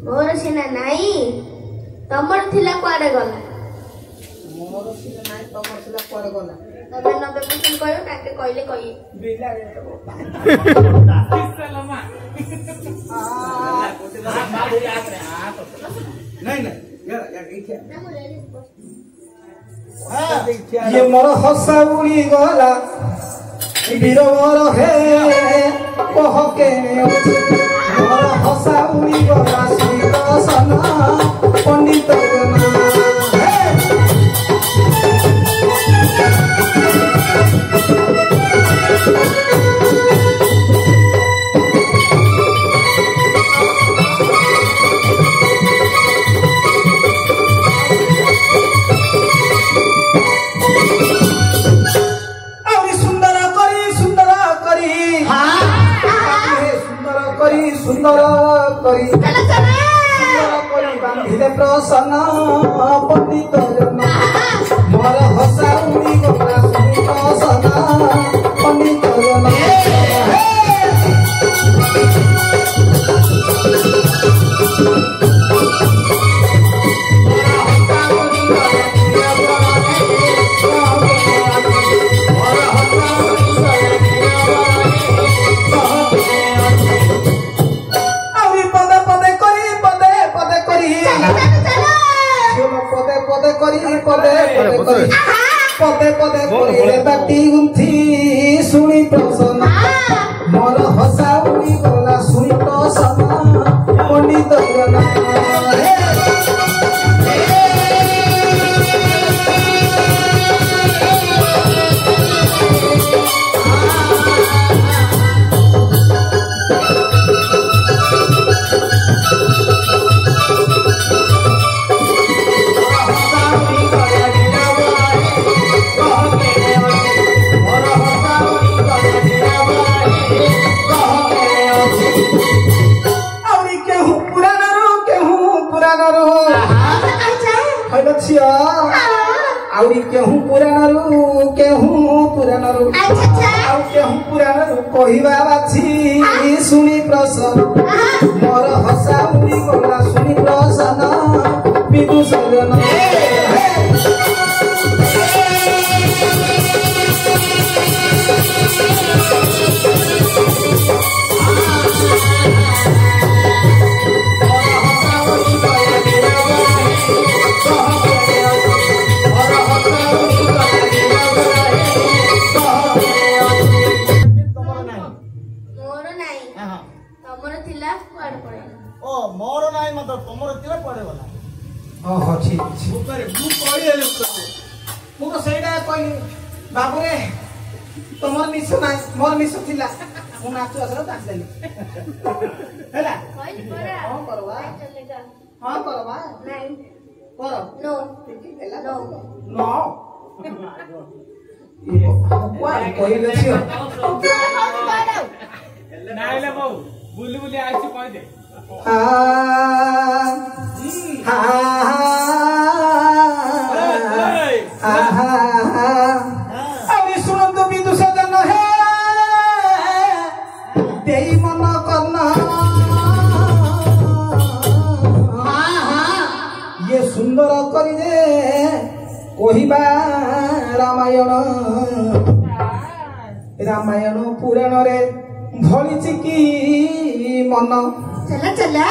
मोर सिना नाही तमर थिला कुआडे गला मोर सिना नाही तमर थिला कुआडे गला तबे 90% कयो ताके कहले कही बिला रे सलामा नहीं नहीं यार इथे ये मोर हसा उड़ी गला वीर मोर हे कह के मोर हसा उड़ी गला श्री कृष्ण पंडित जना सुंदर करी बांधिले प्रसन्न पंडित जना मोर हसा उड़ी गला श्री कृष्ण पंडित जना पदे पदे करे बाटी गुंथी सुनी प्रसन्न मोर हसा उड़ी गला सुनी प्रसन्न पंडित जना आउरी केहू पुराणरू आउ केहू पुराणरू कहिबा बाछि सुनी प्रसन्न मोर हसा उड़ी गला सुनी प्रसन्न विदु सजन मोर नाही मत तमर तिला पड़े वाला ओहो ठीक ऊपर मु कहि हेले मु तो सेडा कहली बाबू रे तमर निस नाही मोर निस थिला मु नाचु असर नाच देली हैला कहली परा हां करवा चलेगा हां करवा नहीं करो नो ठीक हैला नो नो ये कहले छियो नाइले बाबू बुली बुली आइछ कहि दे अभी सुनंतु बिंदु सजन है देई मन करना ये सुंदर करी दे कहिबा रामायण रामायण पुराण रे भलिछि की मन चला चला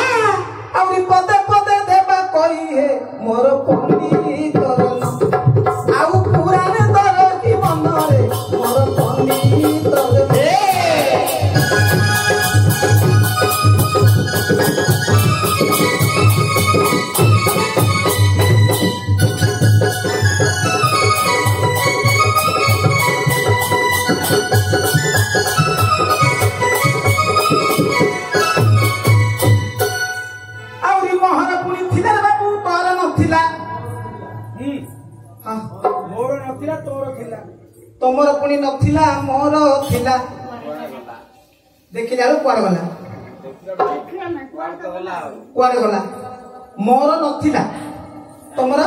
आउरी पदे पदे देबा कही हे मोर पंडित जना आउ पुराण दर की मन रे मोर पंडित जना तमर पुणी नथिला मोर थिला देखिला कुआड़ गला कुआड़ गला मोर नथिला तमर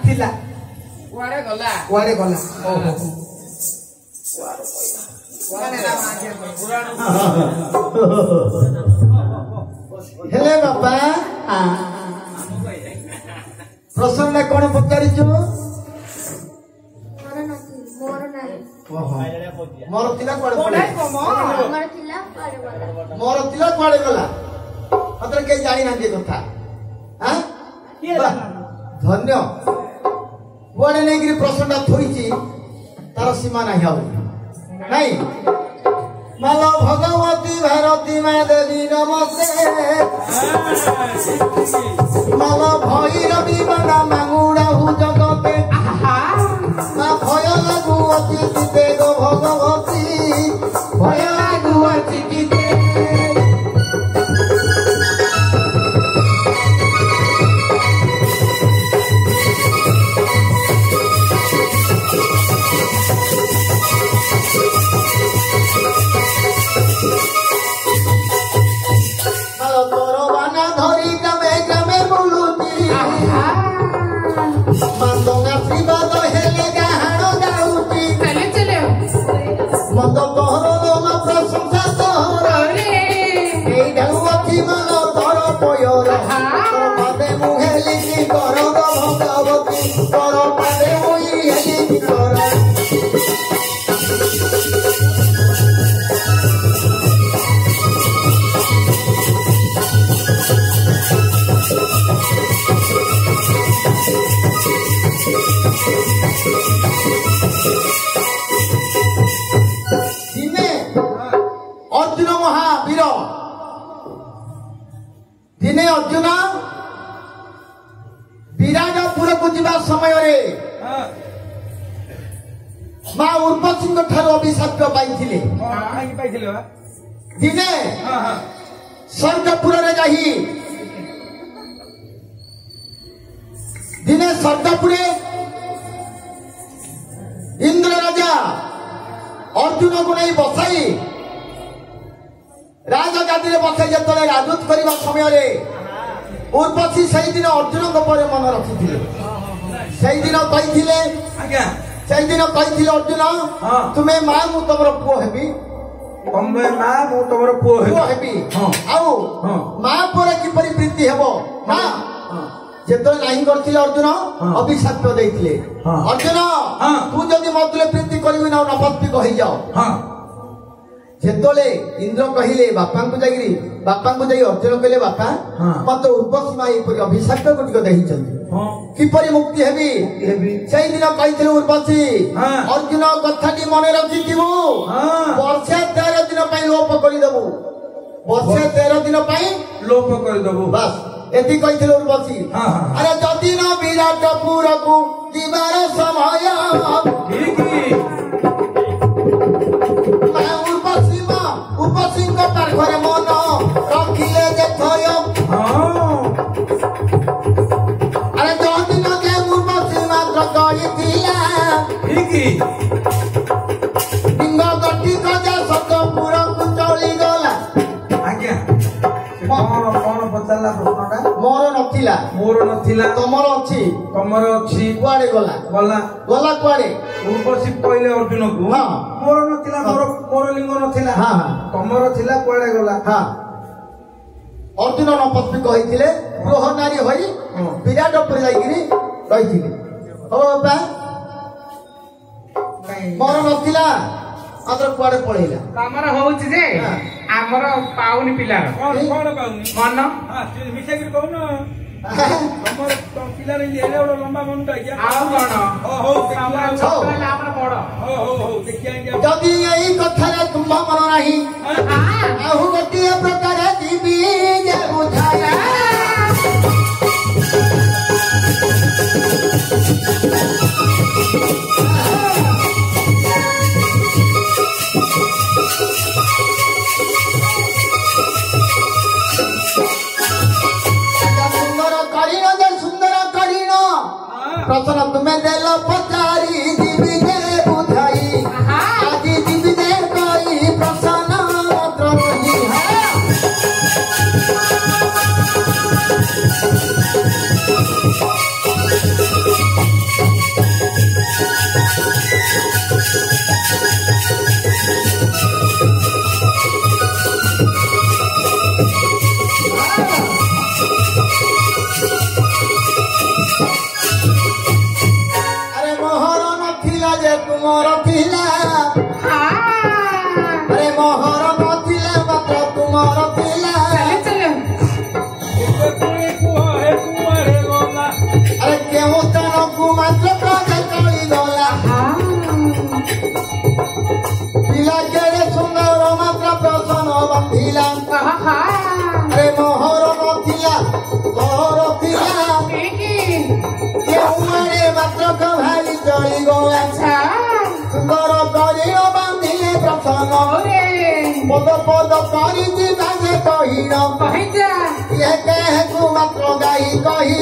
थिला कुआड़े गला ओहो हेले बाबा ଥିଲା କୁଆଡେ କୋଉଟା ପଳେଇଲା? କମ ଆମର ଥିଲା କୁଆଡେ ଗଲା ମୋର ଥିଲା କୁଆଡେ ଗଲା ମାତ୍ର କେହି ଜାଣିନାହାନ୍ତି ଏ କଥା ଆଁ? କିଏ ବାଃ, ଧନ୍ୟ କୁଆଡେ ନେଇକିରି ପ୍ରଶ୍ନଟା ଥୋଇଛି ତାର ସୀମା ନାହିଁ ଆଉ ନାଇଁ ମାଲ ଭଗବତୀ ଭାରତୀ ମା ଦେବୀ ନମସ୍ତେ ମାଲ ଭୈରବୀ ବାନା ମାଙ୍ଗୁଡାହୁ ଜଗତେ ମା ଭୟ ଲାଗୁ ଅତି ଚିତେ ଗୋ ଭଗବତୀ ଭୟ ଲାଗୁ ଅତି ଚିତେ ତୋର ବାନା ଧରି ଗ୍ରାମେ ଗ୍ରାମେ ବୁଲୁଛି ମାନ୍ଦଙ୍ଗା ଶ୍ରୀବାଦ ହେଲେ ଗାହାଣ ଗାଉଛି ମଦ ପହର ମା ପ୍ରଶଂସା ତୋର ଏଇ ଢାଉ ଅଛି ମାନ ତୋର ପୟର ତୋର ପାଦେ ମୁଁ ହେଲିଛି କର ଭଗବତୀ ତୋର ପାଦେ ମୁଁ ହେଲିଛି କର ଦିନେ ଅର୍ଜୁନ ମହାବୀର ଦିନେ ଅର୍ଜୁନ ବିରାଟପୁରକୁ ଯିବା ସମୟରେ ମା ଉର୍ବଶୀଙ୍କ ଠାରୁ ଅଭିଶାପ ପାଇଥିଲେ କାହିଁକି ପାଇଥିଲେ ବା ଦିନେ ସ୍ୱର୍ଗପୁରରେ ଯାଇ ଦିନେ ସ୍ୱର୍ଗପୁରେ ଇନ୍ଦ୍ର ରାଜା ଅର୍ଜୁନକୁ ନେଇ ବସାଇ ରାଜଗାଦିରେ ବସାଇ ଯେତେବେଳେ ରାଜୁତ କରିବା ସମୟରେ ଉର୍ବଶୀ ସେଇଦିନ ଅର୍ଜୁନଙ୍କ ପରେ ମନେ ରଖିଥିଲେ ସେଇଦିନ କହିଥିଲେ ଆଜ୍ଞା ସେଇଦିନ କହିଥିଲେ ଅର୍ଜୁନ ତୁମେ ମା ମୁଁ ତମର ପୁଅ ହେବି ତମେ ମା ମୁଁ ତମର ପୁଅ ପୁଅ ହେବି ହଁ। ଆଉ ହଁ। ମା ପରେ କିପରି ପ୍ରୀତି ହେବ ନା ଯେତେବେଳେ ନାହିଁ କରିଥିଲେ ଅର୍ଜୁନ ହଁ। ଅଭିଶାପ ଦେଇଥିଲେ ହଁ। ଅର୍ଜୁନ ହଁ। ତୁ ଯଦି ମଧୁରେ ପ୍ରୀତି କରିବି ନା ନପତ୍ନୀ କହିଯାଅ ହଁ ଯେତେବେଳେ ଇନ୍ଦ୍ର କହିଲେ ବାପାଙ୍କୁ ଯାଇକିରି ବାପାଙ୍କୁ ଯାଇ ଅର୍ଜୁନ କହିଲେ ବାପା ହଁ। ମତେ ଉର୍ବଶୀ ମା ଏପରି ଅଭିଶାପ ଗୁଡିକ ଦେଇଛନ୍ତି ହଁ କିପରି ମୁକ୍ତି ହେବି ହେବି ସେଇଦିନ କହିଥିଲେ ଉର୍ବଶୀ ହଁ। ଅର୍ଜୁନ କଥାଟି ମନେ ରଖିଥିବୁ ହଁ। ବର୍ଷେ 13 ଦିନ ପାଇଁ ଲୋପ କରିଦେବୁ ବର୍ଷେ 13 ଦିନ ପାଇଁ ଲୋପ କରିଦବୁ ବାସ୍ ଏତି କହିଥିଲେ ଉର୍ବଶୀ ହଁ, ହଁ। ଆରେ ଯଦି ନ ବିରାଟପୁରକୁ ଯିବାର ସମୟ ଠିକ ମା ଉର୍ବଶୀଙ୍କ ପାଖରେ ମନ ରଖିଲେ ଯେ ଥୟ ହଁ ଆରେ ଯଦିନ ଯେ ଉର୍ବଶୀ ମାତ୍ର କହିଥିଲା ଠିକ ଲିଙ୍ଗ ଗଠି ଗଜା ସ୍ୱର୍ଗପୁରକୁ ଚଳିଗଲା ଆଜ୍ଞା ସେ କଣ କଣ ପଚାରିଲା ପ୍ରଶ୍ନଟା ମୋର ନଥିଲା ମୋର ନଥିଲା ତମର ଅଛି ତମର ଅଛି କୁଆଡେ ଗଲା ଗଲା ଗଲା କୁଆଡେ ଉର୍ବଶୀ କହିଲେ ଅର୍ଜୁନକୁ ହଁ। ମୋର ନଥିଲା ମୋର ଲିଙ୍ଗ ନଥିଲା ହଁ, ହଁ। ତମର ଥିଲା କୁଆଡେ ଗଲା ହଁ ଅର୍ଜୁନ ନପତ୍ନୀ କହିଥିଲେ ଗୃହ ନାରୀ ହୋଇ ହଁ। ବିରାଟପୁର ଯାଇକିରି ରହିଥିଲେ ହବ ବାପା ମୋର ନଥିଲା ମାତ୍ର କୁଆଡେ ପଳେଇଲା ତମର ହଉଛି ଯେ ହଁ। ଆମର ପାଉନି ପିଲାର କଣ କଣ ପାଉନି ମନ ମିଶାଇକିରି କହୁନ ତମର ପିଲାର ଏଡେ ବଡ ଲମ୍ବା ମନଟା ଆଜ୍ଞା ଆଉ କଣ ହଉ ତମର ଦେଖିବା ଛୋଟ ହେଲେ ଆମର ବଡ ହଉ ଦେଖିବା ଆଜ୍ଞା ଯଦି ଏଇ କଥାରେ ତୁମ୍ଭ ମନ ନାହିଁ ଆଉ ଗୋଟିଏ ପ୍ରକାର ଯିବି ଯେ ବୁଝାଏ ସୁନ୍ଦର କରିନ ପ୍ରଶ୍ନ ତୁମେ ଦେଲ ପଚାରି ଯିବି ଯେ ବୁଝାଇ ଆଜି ଯିବି ଯେ କହି ପ୍ରଶ୍ନ ମାତ୍ର ରହି ଆରେ ମୋହର ନଥିଲା ଯେ ତୁମର ଥିଲା पद पद करी नागे कहिन କହିଯା ये कहकु मात्र गाई कही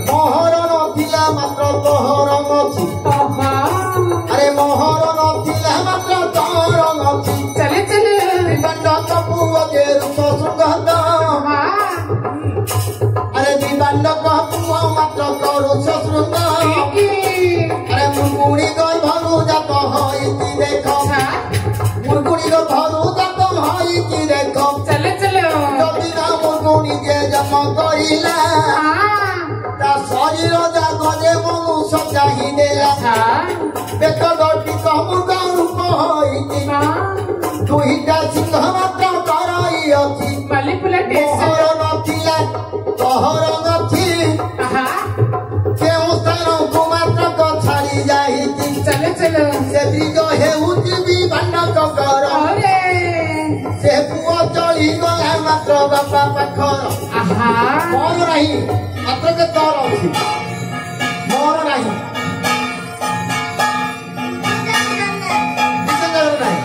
मोहर नथिला मात्र तोहर नथी ଓହୋ अरे मोहर नथिला मात्र तोहर नथी चले चले दंड कपुआ के रूप सुगंध अरे दिबांड कपुआ मात्र करू शत्रुंग अरे मुकुणी गर्भरु जात होइति देख मुकुणी गर्भरु जात होइति देख चले चले যদি না মুকুণী যে জন্ম করিলা তা শরীর যাক যে মনুষ্য চাহি দেলা বেক গটি কমুক রূপ হইতি দুইটা সিংহ মাত্র করই অছি बाली पुला टेस्ट মোহর নথিলা তহর নথি কেউ স্থানକୁ মাত্র ছাড়ি যাইতি चले चले ସେ ବ୍ରିଜ ହେଉଛି ବିଭାଣ୍ଡକ କର अरे ସେ ପୁଅ ଚଳିଗଲା ମାତ୍ର ବାପା ପାଖର आहा ମୋର ନାହିଁ ମାତ୍ର କେ ତୋର ଅଛି ମୋର ନାହିଁ ବିଜୟର ନାହିଁ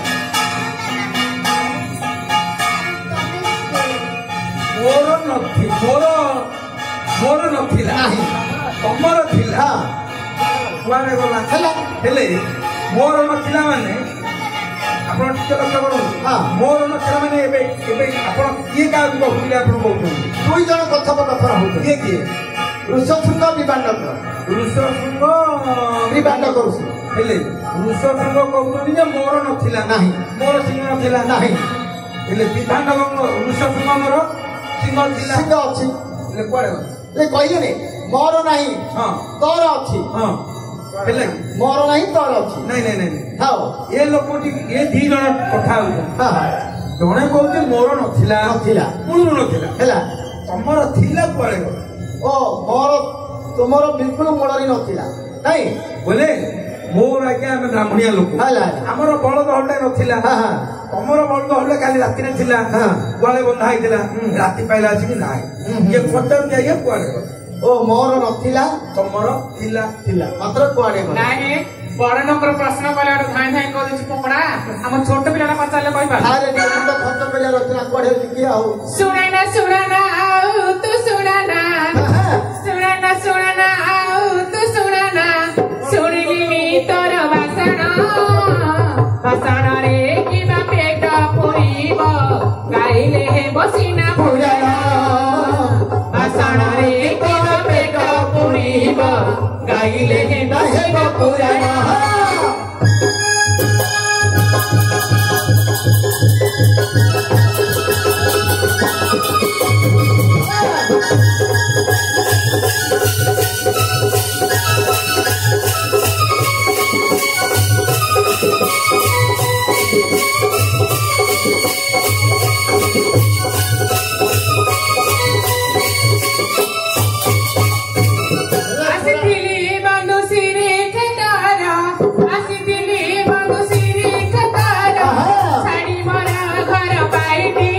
ମୋର ନଥିଲା ନାହିଁ ତମର ଥିଲା ହଁ କୁଆଡେ ଗଲା ହେଲା ହେଲେ ମୋର ନଥିଲା ମାନେ ଆପଣ ଟିକେ ଲକ୍ଷ୍ୟ କରନ୍ତୁ ହଁ। ମୋର ନଥିଲା ମାନେ ଏବେ ଏବେ ଆପଣ କିଏ କାହାକୁ କହୁଥିଲେ ଆପଣ କହୁଛନ୍ତି ଦୁଇ ଜଣ କଥୋପକଥନ ହଉଛନ୍ତି କିଏ କିଏ ଋଷଶୃଙ୍ଗ ବିଭାଣ୍ଡକ ଋଷଶୃଙ୍ଗ ବିଭାଣ୍ଡ କରୁଛି ହେଲେ ଋଷଶୃଙ୍ଗ କହୁଛନ୍ତି ଯେ ମୋର ନଥିଲା ନାହିଁ ମୋର ସିଂହ ନଥିଲା ନାହିଁ ହେଲେ ବିଭାଣ୍ଡ ଋଷଶୃଙ୍ଗଙ୍କର ସିଂହ ଥିଲା ସିଂହ ଅଛି ହେଲେ କୁଆଡେ ଗଲା ଏ କହିଲେନି ମୋର ନାହିଁ ହଁ ତୋର ଅଛି ହଁ ହେଲେ ମୋର ନାହିଁ ତୋର ଅଛି ନାଇଁ ନାଇଁ ନାଇଁ ହଉ ଏ ଲୋକଟି ଏ ଦି ଜଣ କଥା ହଉଛନ୍ତି ହଁ ଜଣେ କହୁଛି ମୋର ନଥିଲା ନଥିଲା ମୂଳରୁ ନଥିଲା ହେଲା ତମର ଥିଲା କୁଆଡେ ଗଲା ଓ ମୋର ତୁମର ବିଲକୁଲ ମୂଳରେ ନଥିଲା ନାଇଁ ବୋଲେ ମୋର ଆଜ୍ଞା ଆମେ ବ୍ରାହ୍ମଣିଆ ଲୋକ ହେଲା ଆମର ବଳଦ ହଳଟା ନଥିଲା ହଁ ହଁ ତମର ବଳଦ ହଳଟା କାଲି ରାତିରେ ଥିଲା ହଁ। ଗୁହାଳେ ବନ୍ଧା ହେଇଥିଲା ରାତି ପାଇଲା ଆସିକି ନାହିଁ ଇଏ ପଚାରୁଛି ଆଜ୍ଞା କୁଆଡେ ଗଲା ଓ ମୋର ନଥିଲା ତମର ଥିଲା ଥିଲା ମାତ୍ର କୁଆଡେ ଗଲା ନାହିଁ ବଡ ଲୋକର ପ୍ରଶ୍ନ କଲେ ଆଡୁ ଧାଇଁ ଧାଇଁ କହିଦେଉଛି ପକଡା ଆମ ଛୋଟ ପିଲାଟା ପଚାରିଲେ କହିପାର ଆରେ ଟିକେ ତ ଖର୍ଚ୍ଚ କରିବା ରଚନା କୁଆଡେ ହେଉଛି କିଏ ଆଉ ଶୁଣାନା ଆଉ ତୁ ଶୁଣାନା ଆଉ ତୁ ଶୁଣାନା ଶୁଣିଲିନି ତୋର ଭାଷଣରେ କିବା ପେଟ ପୁରିବ ଗାଇଲେ ହେବ ସିନା ପୁରାଣ ଭାଷଣରେ କିବା ପେଟ ପୁରିବ ଗାଇଲେ ହେବ ସିନା ପୁରାଣ ଆସିଥିଲି ବନ୍ଧୁ ସିରି କ୍ଷେତର ଆସିଥିଲି ବନ୍ଧୁ ସିରି କ୍ଷେତର ଛାଡ଼ି ମୋର ଘର ପାଇନି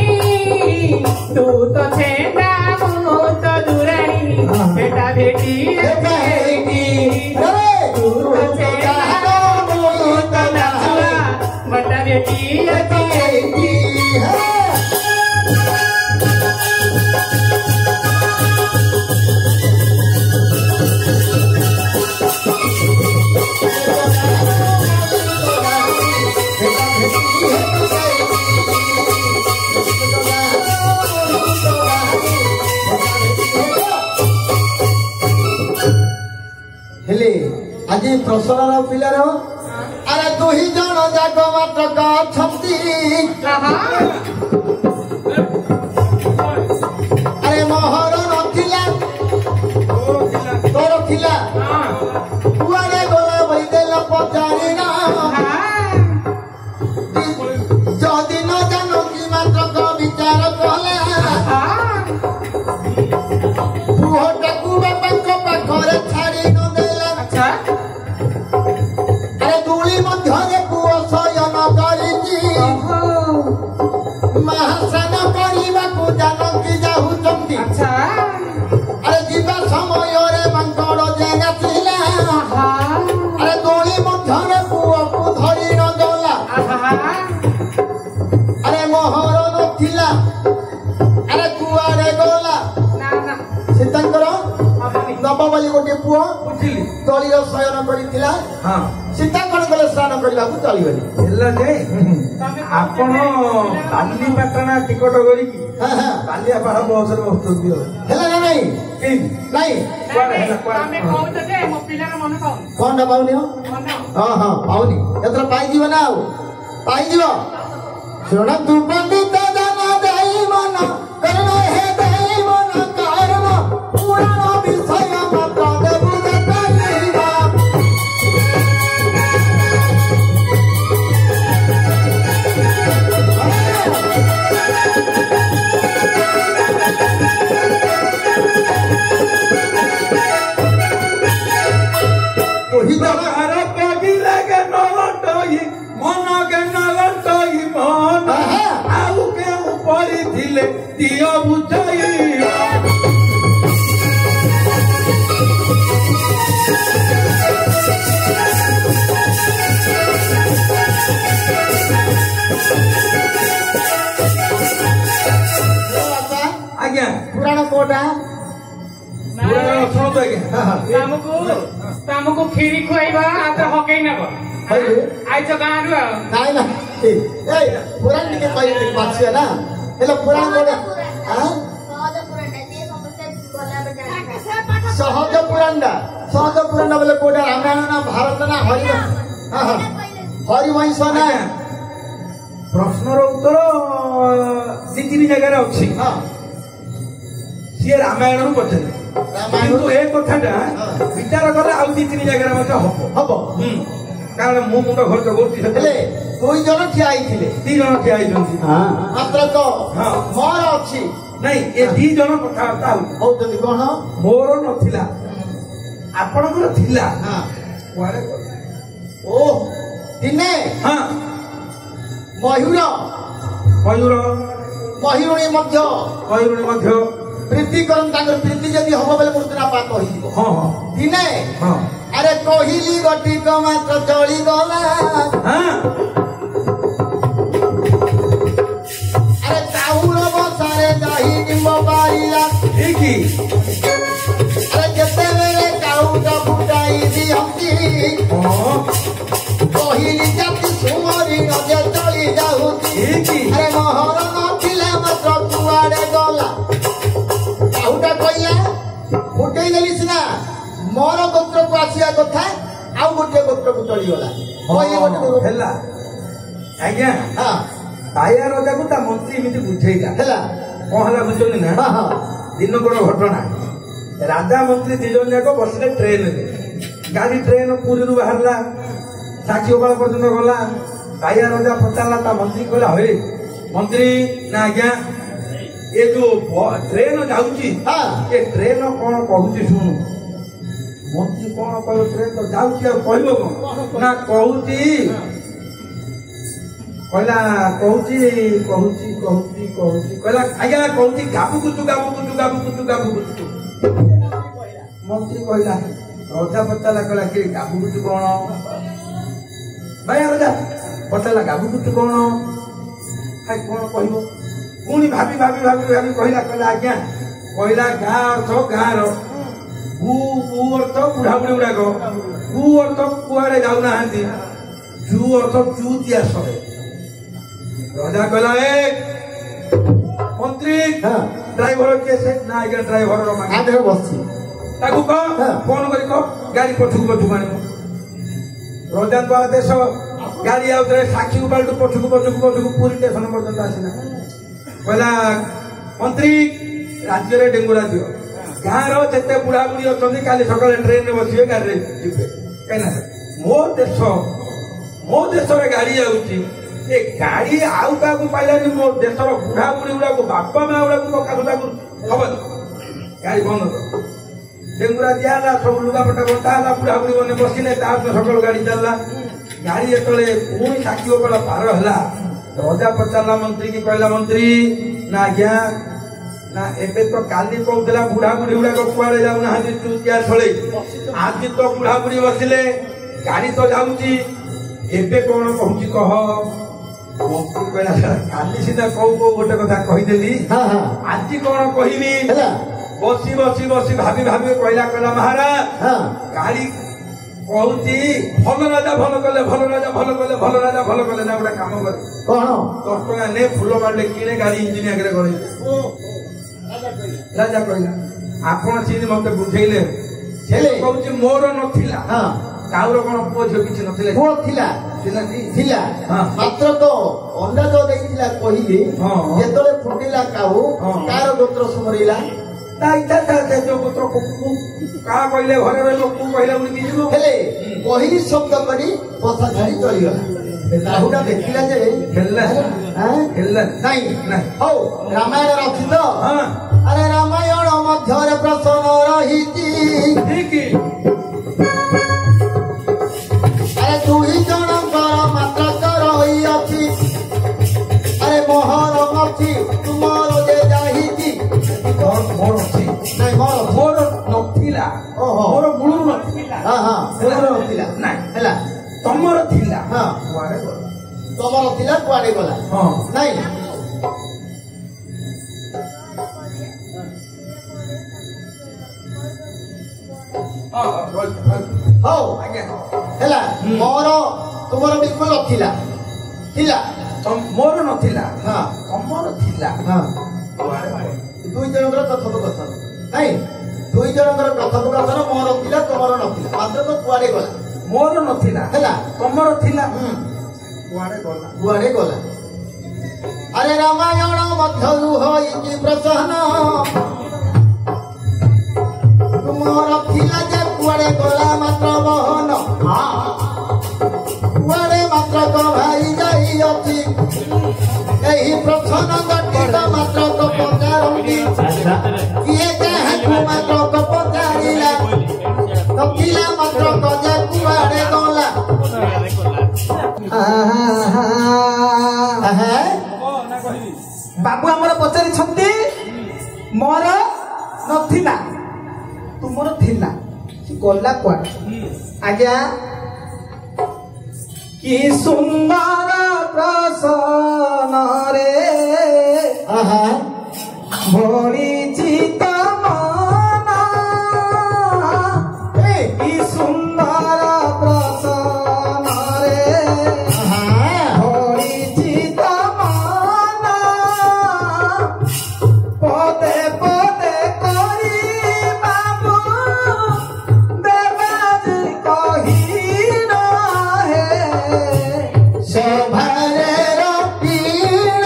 ତୁ ତ ଛେଣ୍ଡା ମୁଁ ତ ଦୂରାଣୀ ଭେଟା ଭେଟି ତୁ ତ ଛେଣ୍ଡା ମୁଁ ତ ନାଚୁଆ ଭେଟା ଭେଟି ହେଲେ ଆଜି ପ୍ରସରର ପିଲାର ଆରେ ଦୁଇ ଜଣ ଯାକ ମାତ୍ର ଅଛନ୍ତି ଆରେ ମୋହର ନଥିଲା ତୋର ଥିଲା କୁଆଡେ ଗଲା ବଇଦେଲ ପଚାରିଣ ଯଦି ନ ଜାଣ କି ମାତ୍ର ବିଚାର କଲେ ପୁଅଟାକୁ ବାପାଙ୍କ ପାଖରେ ଛାଡି ନ ଦେଲା ଆରେ ଦୂଳି ମଧ୍ୟରେ ପୁଅ ଶୟନ କରିଛି ମା ନାରୀର ଶୟନ କରିଥିଲା ହଁ ସୀତା କଣ କଲେ ସ୍ନାନ କରିବାକୁ ଚାଲିଗଲେ ହେଲା ଯେ ଆପଣ ବାଲିପାଟଣା ଟିକଟ କରିକି ବାଲିଆପାଳ ବସରେ ବସୁଛନ୍ତି ହେଲା ନା ନାଇଁ ନାଇଁ କଣଟା ପାଉନି ହଁ ହଁ ପାଉନି ଏଥର ପାଇଯିବ ନା ଆଉ ପାଇଯିବ ଶୁଣ ତୁ ପଣ୍ଡିତ ଜନ ଦେଇ ମନ କରଣ ହେ ଦେଇ ମନ କାରଣ ପୁରାଣ ବିଷୟ ମତ ଦେବୁ ଦେଖାଇବା ଦିଅ ବୁଝାଇ ଆଜ୍ଞା ପୁରାଣ କୋଟା ଶୁଣନ୍ତୁ ଆଜ୍ଞା ତମକୁ କ୍ଷୀରି ଖୁଆଇବା ହାତ ହକେଇ ନେବ ଆଇଛ ଗାଁରୁ ଆଉ ନାଇଁ ନା ପୁରାଣ ଟିକେ କହିଲେ ପାଛିଆ ନା ହେଲେ ପୁରାଣ କୋଟା ସହଜ ପୁରାଣ ବୋଲେ କୋଟା ରାମାୟଣ ନା ଭାରତ ନା ହରିବଂଶ ନା ପ୍ରଶ୍ନର ଉତ୍ତର ଦି ତିନି ଜାଗାରେ ଅଛି ସିଏ ରାମାୟଣରୁ ପଚାରେ କିନ୍ତୁ ଏ କଥାଟା ବିଚାର କଲେ ଆଉ ଦି ତିନି ଜାଗାରେ ମଧ୍ୟ ହବ କାରଣ ମୁଁ ମୁଣ୍ଡ ଖର୍ଚ୍ଚ କରୁଛି ହେଲେ 2 ଜଣ ଠିଆ ହେଇଥିଲେ 2 ଜଣ ଠିଆ ହେଇଛନ୍ତି ମାତ୍ର ତ ମୋର ଅଛି ନାଇଁ ଏ 2 ଜଣ କଥାବାର୍ତ୍ତା ହଉଛନ୍ତି କଣ ମୋର ନଥିଲା ଆପଣଙ୍କର ଥିଲା କୁଆଡେ ଓ ଦିନେ ମୟୁରୁଣୀ ମଧ୍ୟ ପ୍ରୀତି କରନ୍ତି ତାଙ୍କର ପ୍ରୀତି ଯଦି ହବ ବୋଲେ ମୃତ୍ୟୁନାପାତ ହେଇଯିବ ଦିନେ ଆରେ କହିଲି ଗୋଟିକ ମାତ୍ର ଚଳିଗଲା ଆରେ ଚାହୁଳ ବସାରେ ଯାଇ ନିମ୍ବ ପାରିଲା ଆରେ ଯେତେବେଳେ ଚାଉଟା ଫୁଟାଇ ଦିଅନ୍ତି କହିଲି ଜାତି ସୁମରି ନଦେ ଚଳି ଯାଉଛି ଆରେ ମହର ନଥିଲେ ମାତ୍ର କୁଆଡେ ଗଲା ଚାହୁଟା କହିଲା ଫୁଟେଇ ଦେଲି ସିନା ମୋର ଗୋତ୍ରକୁ ଆସିବା କଥା ଆଉ ଗୋଟିଏ ଗୋତ୍ରକୁ ଚଳିଗଲା ହେଲା ଆଜ୍ଞା କାଳିଆ ରାଜାକୁ ତା ମନ୍ତ୍ରୀ ଏମିତି ବୁଝେଇଲା ହେଲା କଣ ହେଲା ବୁଝୁଛନ୍ତି ନା ଦିନ କଣ ଘଟଣା ରାଜା ମନ୍ତ୍ରୀ 2 ଜଣ ଯାକ ବସିଲେ ଟ୍ରେନରେ ଗାଡି ଟ୍ରେନ ପୁରୀରୁ ବାହାରିଲା ସାକ୍ଷୀଗୋପାଳ ପର୍ଯ୍ୟନ୍ତ ଗଲା କାଳିଆ ରାଜା ପଚାରିଲା ତା ମନ୍ତ୍ରୀ କହିଲା ହେ ମନ୍ତ୍ରୀ ନା ଆଜ୍ଞା ଏ ଯୋଉ ଟ୍ରେନ ଯାଉଛି ଏ ଟ୍ରେନ କଣ କହୁଛି ଶୁଣୁ ମନ୍ତ୍ରୀ କଣ କହିବ ଟ୍ରେନ ତ ଯାଉଛି ଆଉ କହିବ କଣ ନା କହୁଛି କହିଲା ଆଜ୍ଞା କହୁଛି ଗାବୁକୁଚୁ ମନ୍ତ୍ରୀ କହିଲା ରଜା ପଚାରିଲା କହିଲା କି ଗାବୁକୁଚୁ କଣ ଭାଇ ରଜା ପଚାରିଲା ଗାବୁକୁଚୁ କଣ କଣ କହିବ ପୁଣି ଭାବି କହିଲା ଆଜ୍ଞା କହିଲା ଗାଁ ଅର୍ଥ ଗାଁର କୁ ଅର୍ଥ ବୁଢାବୁଢୀ ଗୁଡାକ କୁ ଅର୍ଥ କୁଆଡେ ଯାଉନାହାନ୍ତି ଜୁ ଅର୍ଥ ଚୁତିଆ ସରେ ରଜା କହିଲା ଏ ମନ୍ତ୍ରୀ ଡ୍ରାଇଭର କିଏ ସେ ନା ଆଜ୍ଞା ଡ୍ରାଇଭର ବସିଛି ତାକୁ ଫୋନ କରି ଗାଡି ପଛକୁ ଆଣିବ ରଜାଙ୍କ ଆଦେଶ ଗାଡି ଆଉଥରେ ସାକ୍ଷୀଗୋପାଳଠୁ ପଛକୁ ପୁରୀ ଷ୍ଟେସନ ପର୍ଯ୍ୟନ୍ତ ଆସିଲା କହିଲା ମନ୍ତ୍ରୀ ରାଜ୍ୟରେ ଡେଙ୍ଗୁରା ଦିଅ ଗାଁର ଯେତେ ବୁଢାବୁଢୀ ଅଛନ୍ତି କାଲି ସକାଳେ ଟ୍ରେନରେ ବସିବେ ଗାଡିରେ ଯିବେ କାହିଁକିନା ମୋ ଦେଶରେ ଗାଡି ଯାଉଛି ଏ ଗାଡି ଆଉ କାହାକୁ ପାଇଲାନି ମୋ ଦେଶର ବୁଢାବୁଢୀ ଗୁଡାକୁ ବାପା ମା ଗୁଡାକୁ ପକାଶକୁ ହବନି ଗାଡି ବନ୍ଦ କର ଡେଙ୍ଗୁରା ଦିଆହେଲା ସବୁ ଲୁଗାପଟା ବଣ୍ଟା ହେଲା ବୁଢାବୁଢୀ ମାନେ ବସିଲେ ତାପରେ ସକାଳୁ ଗାଡି ଚାଲିଲା ଗାଡି ଯେତେବେଳେ ପୁଣି ସାକ୍ଷୀଗୋପାଳ ପାର ହେଲା ରଜା ପଚାରିଲା ମନ୍ତ୍ରୀ କି କହିଲା ମନ୍ତ୍ରୀ ନା ଆଜ୍ଞା ନା ଏବେ ତ କାଲି କହୁଥିଲା ବୁଢାବୁଢୀ ଗୁଡାକ କୁଆଡେ ଯାଉନାହାନ୍ତି ଚୁତିଆ ଛଳେ ଆଜି ତ ବୁଢାବୁଢୀ ବସିଲେ ଗାଡି ତ ଯାଉଛି ଏବେ କଣ କହୁଛି କହ ମନ୍ତ୍ରୀ କହିଲା କାଲି ସିନା କୋଉ ଗୋଟେ କଥା କହିଦେଲି ଆଜି କଣ କହିବି ବସି ଭାବି କହିଲା ମହାରାଜ କହୁଛି ଭଲ ରାଜା ଭଲ କଲେ ଭଲ ରାଜା ଭଲ କଲେ ଭଲ ରାଜା ଭଲ କଲେ ନା ଗୋଟେ କାମ କରେ କଣ 10 ଟଙ୍କା ନେ ଫୁଲ ବାଡିରେ କିଣେ ଗାଡି ଇଞ୍ଜିନ ଆଗରେ ଗଲେ ରାଜା କହିଲା ଆପଣ ଚିନି ମତେ ବୁଝେଇଲେ ସେ କହୁଛି ମୋର ନଥିଲା କାଉର କଣ ପୁଅ ଝିଅ କିଛି ନଥିଲା ପୁଅ ଥିଲା ଥିଲା ମାତ୍ର ତ ଅନ୍ଦାଜ ଦେଇଥିଲା କହିଲି ଯେତେବେଳେ ଫୁଟିଲା କାଉ ତାର ଗୋତ୍ର ସୁମରିଲା ତା ଇଚ୍ଛା ତା ଯୋଉ ପୁତ୍ର କାହା କହିଲେ ଘରେ ରହିବ କୁ କହିଲା ବୋଲି ଯିବ ହେଲେ କହିଲି ଶବ୍ଦ କରି ପଛା ଛାଡି ଚଳିଗଲା କାହୁଟା ଦେଖିଲା ଯେ ଖେଳିଲା ନାଇଁ ହଉ ରାମାୟଣ ଅଛି ତ ଆରେ ରାମାୟଣ ମଧ୍ୟରେ ପ୍ରସନ୍ନ ରହିଛି ଆରେ ଦୁଇ ଜଣଙ୍କର ମାତ୍ର ରହିଅଛି ଆରେ ମୋହର ଅଛି ତୁମର ଯେ ଯାଇଛି ମୋର ଅଛି ନାଇଁ ମୋର ନଥିଲା ମୋର ମୂଳରୁ ନଥିଲା ନଥିଲା ନାଇଁ ହେଲା ତମର ଥିଲା କୁଆଡେ ଗଲା ତମର ଥିଲା କୁଆଡେ ଗଲା ନାଇଁ ହଉ ହେଲା ମୋର ତୁମର ବିଲକୁଲ ନଥିଲା ଥିଲା ମୋର ନଥିଲା ତମର ଥିଲା ଦୁଇ ଜଣଙ୍କର କଥୋପକଥନ ନାଇଁ ଦୁଇ ଜଣଙ୍କର କଥୋପକଥନ ମୋର ଥିଲା ତମର ନଥିଲା ମାତ୍ର ତ କୁଆଡେ ଗଲା ମୋର ନଥିଲା ହେଲା ତମର ଥିଲା କୁଆଡେ ଗଲା ଆରେ ରାମାୟଣ ମଧ୍ୟରୁ ହୋଇଛି ପ୍ରସନ୍ନ ତୁମର ଥିଲା ଯେ କୁଆଡେ ଗଲା ମାତ୍ର ବହନ କୁଆଡେ ମାତ୍ର ଭାଇ ଯାଇଅଛି ଏହି ପ୍ରସନ୍ନ ଗଠିତ ମାତ୍ର ପଚାରନ୍ତି କିଏ କାହାକୁ ମାତ୍ର ପଚାରିଲା ଥିଲା ମାତ୍ର ଯେ କୁଆଡେ ଗଲା ବାବୁ ଆମର ପଚାରିଛନ୍ତି ମୋର ନଥିଲା ତୁମର ଥିଲା ଗଲା କୁଆଡେ ଆଜ୍ଞା କି ସୁନ୍ଦର ପ୍ରସନ୍ନରେ ଭରିଛି ତମ କି ସୁନ୍ଦର ପ୍ରସନ୍ନରେ ଭରିଛି ତମ ପଦେ ପଦେ କରି ବାବୁ ଦେବାଜି କହି ରହେ ଶୋଭାରେ ରଟିଣ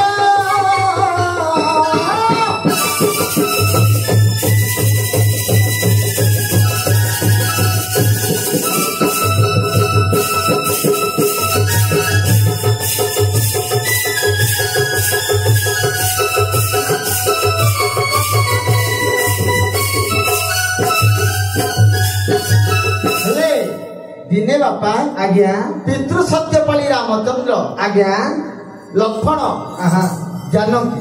ହେଲେ ଦିନେ ବାପା ଆଜ୍ଞା ପିତୃ ସତ୍ୟପାଳି ରାମଚନ୍ଦ୍ର ଆଜ୍ଞା ଲକ୍ଷ୍ମଣ ଜାନକୀ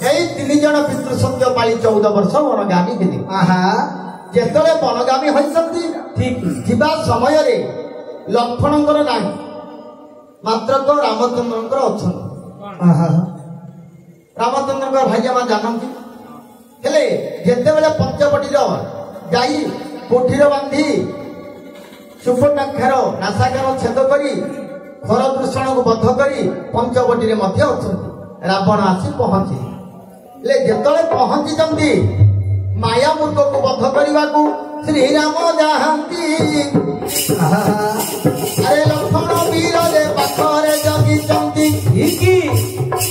ଏଇ 3 ଜଣ ପିତୃ ସତ୍ୟପାଳି 14 ବର୍ଷ ବନଗାମୀ ହେଲେ ଯେତେବେଳେ ବନଗାମୀ ହୋଇଛନ୍ତି ଠିକ ଯିବା ସମୟରେ ଲକ୍ଷ୍ମଣଙ୍କର ନାହିଁ ମାତ୍ର ତ ରାମଚନ୍ଦ୍ରଙ୍କର ଅଛନ୍ତି ରାମଚନ୍ଦ୍ରଙ୍କ ଭାଇଜା ମା ଜାନକୀ ହେଲେ ଯେତେବେଳେ ପଞ୍ଚବଟୀର ଯାଇ କୋଠିର ବାନ୍ଧି ସୁପର୍ଣ୍ଣାକ୍ଷର ନାସାକାର ଛେଦ କରି ଖରଦୂଷଣକୁ ବଦ୍ଧ କରି ପଞ୍ଚବଟୀରେ ମଧ୍ୟ ଅଛନ୍ତି ରାବଣ ଆସି ପହଞ୍ଚିଲେ ହେଲେ ଯେତେବେଳେ ପହଞ୍ଚିଛନ୍ତି ମାୟା ମୂର୍ଖକୁ ବଦ୍ଧ କରିବାକୁ ଶ୍ରୀରାମ ଯାଆନ୍ତି ଆରେ ଲକ୍ଷ୍ମଣ ବୀରରେ ପାଖରେ ଜଗିଛନ୍ତି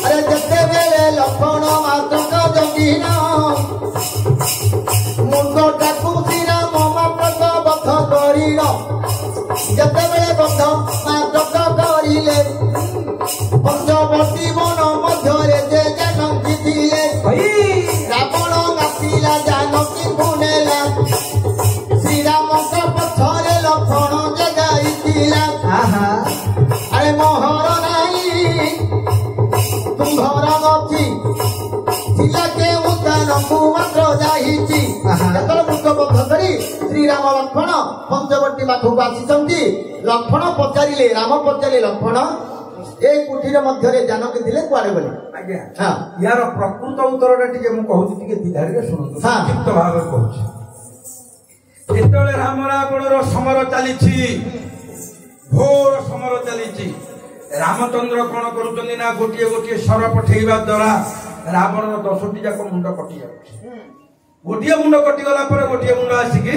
ଆରେ ଯେତେବେଳେ ଲକ୍ଷ୍ମଣ ମାତ୍ରକ ଜଗିନ ମୁଣ୍ଡଟାକୁ ଶ୍ରୀରାମ ମାତ୍ରକ ବଦ୍ଧ କରିଲ ଯେତେବେଳେ ବଦ୍ଧ ମାତ୍ରକ କରିଲେ ପଞ୍ଚବଟୀ ବନ ମଧ୍ୟରେ ଯେ ଜାନକୀ ଥିଲେ ରାବଣ ଆସିଲା ଜାନକୀକୁ ନେଲା ଶ୍ରୀରାମଙ୍କ ପଛରେ ଲକ୍ଷ୍ମଣ ଯେ ଯାଇଥିଲା ଆରେ ମୋହର ନାହିଁ ତୁମ୍ଭର ଅଛି ଥିଲା କେଉଁ ସ୍ଥାନକୁ ମାତ୍ର ଯାଇଛି ଯେତେବେଳେ ମୁଖ ବଦ୍ଧ କରି ଶ୍ରୀରାମ ଲକ୍ଷ୍ମଣ ପଞ୍ଚବଟୀ ପାଖକୁ ଆସିଛନ୍ତି ଲକ୍ଷ୍ମଣ ପଚାରିଲେ ରାମ ପଚାରିଲେ ଲକ୍ଷ୍ମଣ এই কুঠির মধ্যে জানকী ଥିଲେ কুয়াড়ে গলে আজ্ঞା ইয়ার প্রকৃত উত্তরটা টিকে মু কହୁଛି ଟିକେ দ্বিধারে শুনନ୍ତୁ সংক্ষিপ্ত ভাবে কହୁଛି ଯେତେବେଳେ ରାମ ରାବଣର ସମର ଚାଲିଛି, ଘୋର ସମର ଚାଲିଛି, ରାମଚନ୍ଦ୍ର କଣ କରୁଛନ୍ତି ନା ଗୋଟିଏ ଗୋଟିଏ ଶର ପଠେଇବା ଦ୍ୱାରା ରାବଣର 10ଟି ଯାକ ମୁଣ୍ଡ କଟି ଯାଉଛି। ଗୋଟିଏ ମୁଣ୍ଡ କଟିଗଲା ପରେ ଗୋଟିଏ ମୁଣ୍ଡ ଆସିକି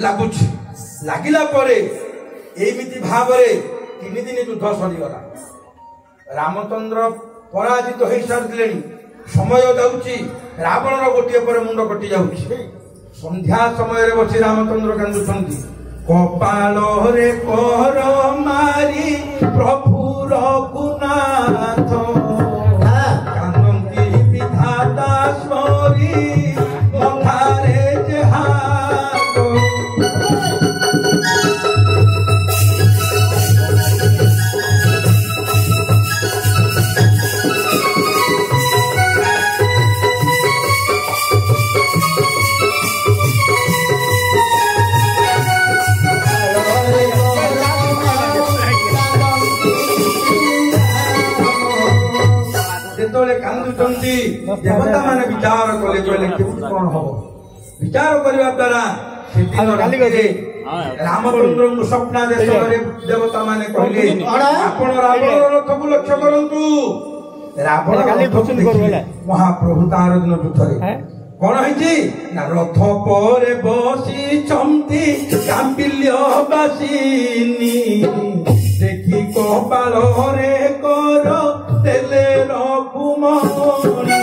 ଲାଗୁଛି। ଲାଗିଲା ପରେ ଏମିତି ଭାବରେ 3 ଦିନ ଯୁଦ୍ଧ ସରିଗଲା। ରାମଚନ୍ଦ୍ର ପରାଜିତ ହେଇସାରିଲେଣି। ସମୟ ଯାଉଛି, ରାବଣର ଗୋଟିଏ ପରେ ମୁଣ୍ଡ କଟି ଯାଉଛି। ସନ୍ଧ୍ୟା ସମୟରେ ବସି ରାମଚନ୍ଦ୍ର କାନ୍ଦୁଛନ୍ତି। କପାଳରେ କର ମାରି ପ୍ରଭୁ ରଘୁନାଥ, କାନ୍ଦନ୍ତି ବିଧାତା ସ୍ମରି ମଥାରେ ଯେ ହାତ। ଯେତେବେଳେ କାନ୍ଦୁଛନ୍ତି ଦେବତା ମାନେ ବିଚାର କଲେ, କହିଲେ କେମିତି କଣ ହବ? ବିଚାର କରିବା ଦ୍ୱାରା ସେଦିନ ରାତିରେ ରାମଚନ୍ଦ୍ରଙ୍କୁ ସ୍ୱପ୍ନାଦେଶରେ ଦେବତା ମାନେ କହିଲେ, ଆପଣ ରାବଣର ରଥକୁ ଲକ୍ଷ୍ୟ କରନ୍ତୁ। ରାବଣ ମହାପ୍ରଭୁ ତାର ଦିନ ଯୁଦ୍ଧରେ କଣ ହେଇଛି ନା ରଥ ପରେ ବସିଛନ୍ତି କାମ୍ପିଲ୍ୟବାସିନୀ, ଦେଖି କପାଳରେ କର ଦେଲେ ରଘୁମଣି।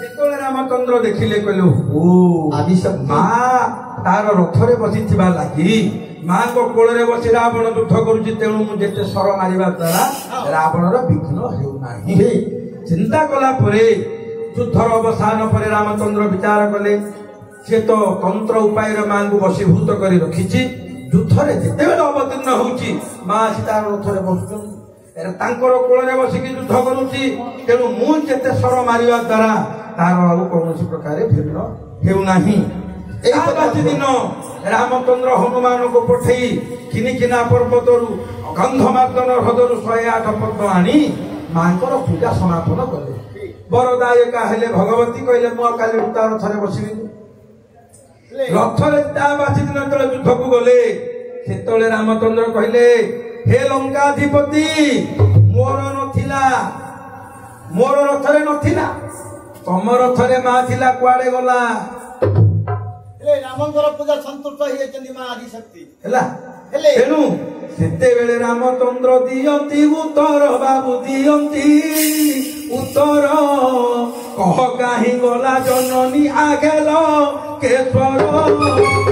ଯେତେବେଳେ ରାମଚନ୍ଦ୍ର ଦେଖିଲେ କହିଲେ, ଓ ମା ତାର ରଥରେ ବସିଥିବା ଲାଗି ମାଙ୍କ କୋଳରେ ବସି ରାବଣ ଯୁଦ୍ଧ କରୁଛି, ତେଣୁ ମୁଁ ଯେତେ ସର ମାରିବା ଦ୍ୱାରା ରାବଣର ବିଘ୍ନ ହେଉନାହିଁ। ଚିନ୍ତା କଲା ପରେ ଯୁଦ୍ଧର ଅବସାନ ପରେ ରାମଚନ୍ଦ୍ର ବିଚାର କଲେ, ସେ ତ ତନ୍ତ୍ର ଉପାୟରେ ମାଙ୍କୁ ବଶୀଭୂତ କରି ରଖିଛି। ଯୁଦ୍ଧରେ ଯେତେବେଳେ ଅବତୀର୍ଣ୍ଣ ହଉଛି ମା ଆସି ତାର ରଥରେ ବସୁଛନ୍ତି, ତାଙ୍କର କୋଳରେ ବସିକି ଯୁଦ୍ଧ କରୁଛି, ତେଣୁ ମୁଁ ଯେତେ ସର ମାରିବା ଦ୍ୱାରା ତାର ଆଉ କୌଣସି ପ୍ରକାର ଭିନ୍ନ ହେଉନାହିଁ। ଦିନ ରାମଚନ୍ଦ୍ର ହନୁମାନଙ୍କୁ ପଠେଇ କିନିକିନା ପର୍ବତରୁ ଗନ୍ଧମାର୍ଦ୍ଦନ ହ୍ରଦରୁ 108 ପଦ୍ମ ଆଣି ମାଙ୍କର ପୂଜା ସମାପନ କଲେ। ବରଦାୟିକା ହେଲେ ଭଗବତୀ, କହିଲେ ମୁଁ ଆଉ କାଲି ତା ରଥରେ ବସିବିନି। ରଥରେ ତା ବାସି ଦିନ ଯେତେବେଳେ ଯୁଦ୍ଧକୁ ଗଲେ, ସେତେବେଳେ ରାମଚନ୍ଦ୍ର କହିଲେ, ହେ ଲଙ୍କାଧିପତି, ମୋର ନଥିଲା, ମୋର ରଥରେ ନଥିଲା, ତମ ରଥରେ ମା ଥିଲା, କୁଆଡେ ଗଲା? ରାମଙ୍କର ପୂଜା ସନ୍ତୁଷ୍ଟ ହେଇଯାଇଛନ୍ତି ମା ଆଦିଶକ୍ତି ହେଲା। ତେଣୁ ସେତେବେଳେ ରାମଚନ୍ଦ୍ର ଦିଅନ୍ତି ଉତ୍ତର, ବାବୁ ଦିଅନ୍ତି ଉତ୍ତର, କହ କାହିଁ ଗଲା ଜନନୀ ଆଗେଲ କେଶ୍ୱର।